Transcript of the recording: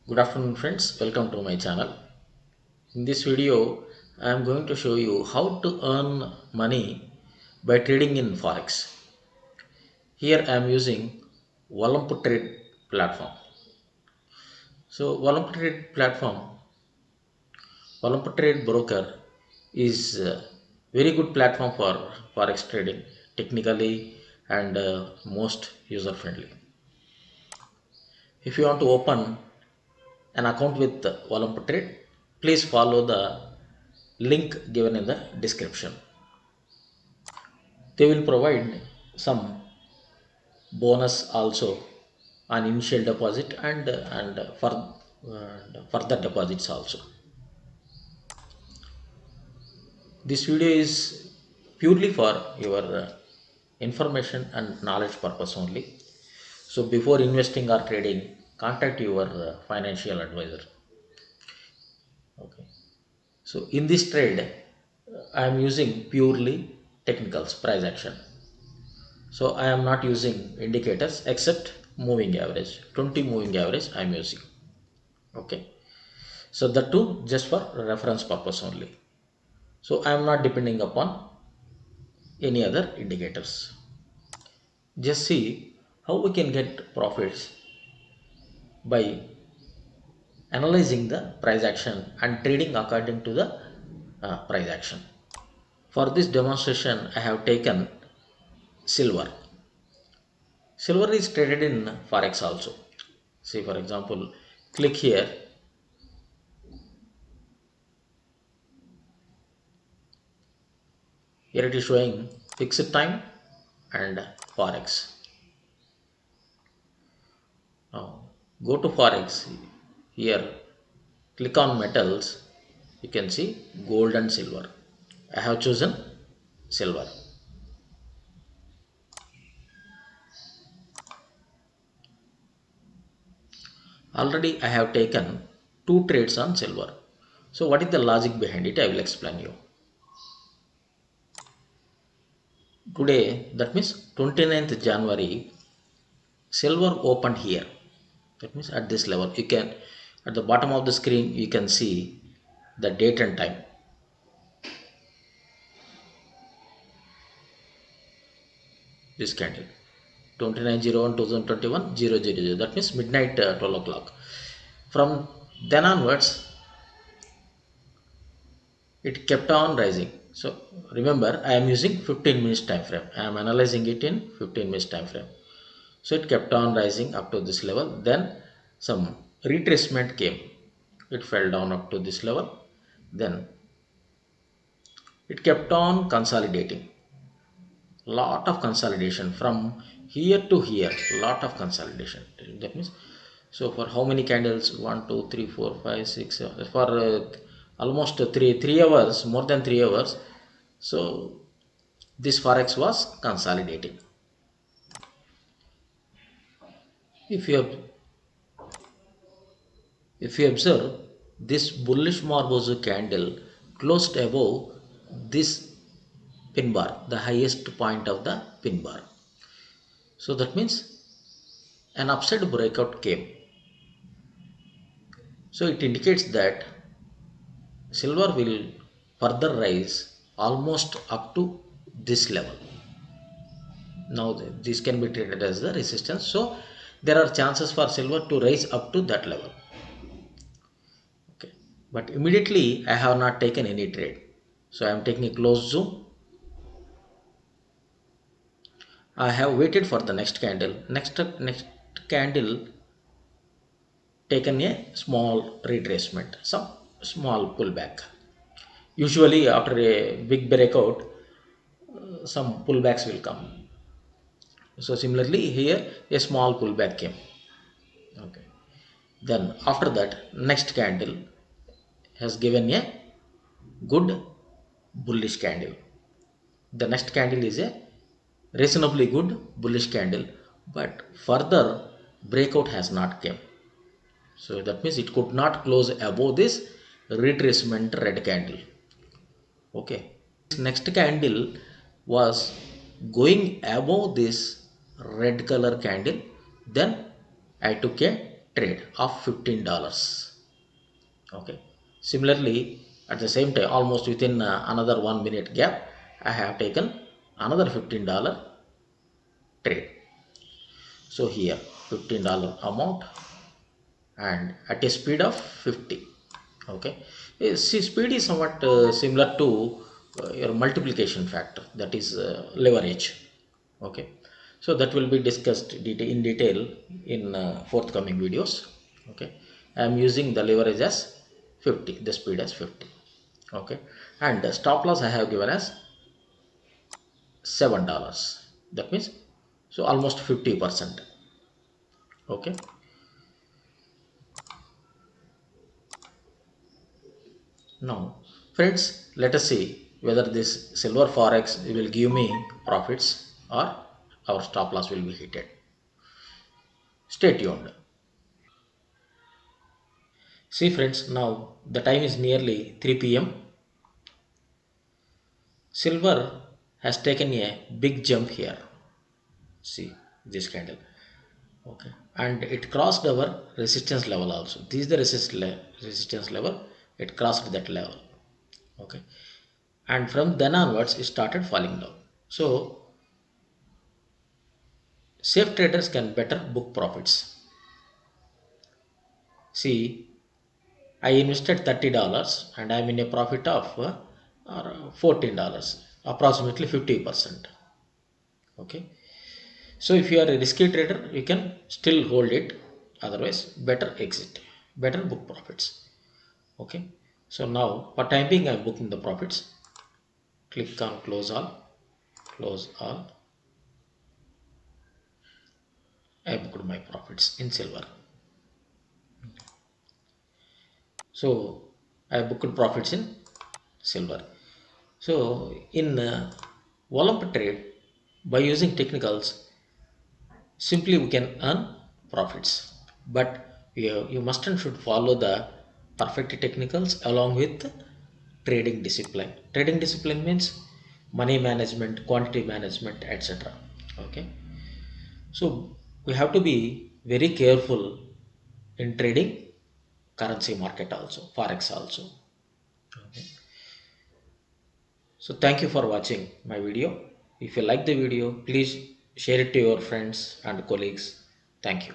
Good afternoon friends, welcome to my channel. In this video, I am going to show you how to earn money by trading in Forex. Here I am using Olymp Trade platform. So Olymp Trade platform, Olymp Trade broker is a very good platform for Forex trading technically and most user friendly. If you want to open an account with Olymp Trade, please follow the link given in the description. They will provide some bonus also on initial deposit and further deposits also. This video is purely for your information and knowledge purpose only. So before investing or trading, contact your financial advisor. Okay. So in this trade, I am using purely technicals price action. So I am not using indicators except moving average. 20 moving average I am using. Okay. So the two just for reference purpose only. So I am not depending upon any other indicators. Just see how we can get profits by analyzing the price action and trading according to the price action. For this demonstration, I have taken silver. Silver is traded in Forex also. See, for example, click here. Here it is showing fixed time and Forex. Now go to Forex. Here click on metals. You can see gold and silver. I have chosen silver. Already I have taken two trades on silver. So what is the logic behind it? I will explain you. Today, that means 29th January, silver opened here. That means at this level, you can, at the bottom of the screen, you can see the date and time. This candle 29/01/2021 that means midnight 12 o'clock. From then onwards it kept on rising. So remember, I am using 15 minutes time frame. I am analyzing it in 15 minutes time frame. So it kept on rising up to this level, then some retracement came. It fell down up to this level, then it kept on consolidating. Lot of consolidation from here to here, lot of consolidation. That means, so for how many candles? 1 2 3 4 5 6 for almost 3 hours, more than 3 hours. So this forex was consolidating. If you have if you observe, this bullish Marbozu candle closed above this pin bar, the highest point of the pin bar. So that means an upside breakout came. So it indicates that silver will further rise almost up to this level. Now this can be treated as the resistance. So there are chances for silver to rise up to that level. Okay. But immediately I have not taken any trade. So I am taking a close zoom. I have waited for the next candle. Next candle taken a small retracement, some small pullback. Usually after a big breakout, some pullbacks will come. So similarly here a small pullback came. Okay. Then after that next candle has given a good bullish candle. The next candle is a reasonably good bullish candle, but further breakout has not came. So that means it could not close above this retracement red candle. Okay. Next candle was going above this red color candle. Then I took a trade of $15. Okay. Similarly, at the same time, almost within another 1 minute gap, I have taken another $15 trade. So here $15 amount and at a speed of 50. Okay. See, speed is somewhat similar to your multiplication factor, that is leverage. Okay. So that will be discussed in detail in forthcoming videos. Okay. I am using the leverage as 50, the speed as 50. Okay. And the stop loss I have given as $7. That means so almost 50%. Okay. Now, friends, let us see whether this silver forex will give me profits or our stop loss will be hit. Stay tuned. See friends, now the time is nearly 3 p.m. Silver has taken a big jump here. See this candle. Okay. And it crossed our resistance level also. This is the resistance level. It crossed that level. Okay. And from then onwards, it started falling down. So safe traders can better book profits. See, I invested $30 and I'm in a profit of $14, approximately 50%. Okay. So if you are a risky trader, you can still hold it. Otherwise, better exit, better book profits. Okay. So now for time being, I'm booking the profits. Click on close all, close all. I booked my profits in silver. So I booked profits in silver. So in Olymp trade, by using technicals, simply we can earn profits. But you must and should follow the perfect technicals along with trading discipline. Trading discipline means money management, quantity management, etc. Okay. So we have to be very careful in trading currency market also, forex also. Okay. So thank you for watching my video. If you like the video, please share it to your friends and colleagues. Thank you.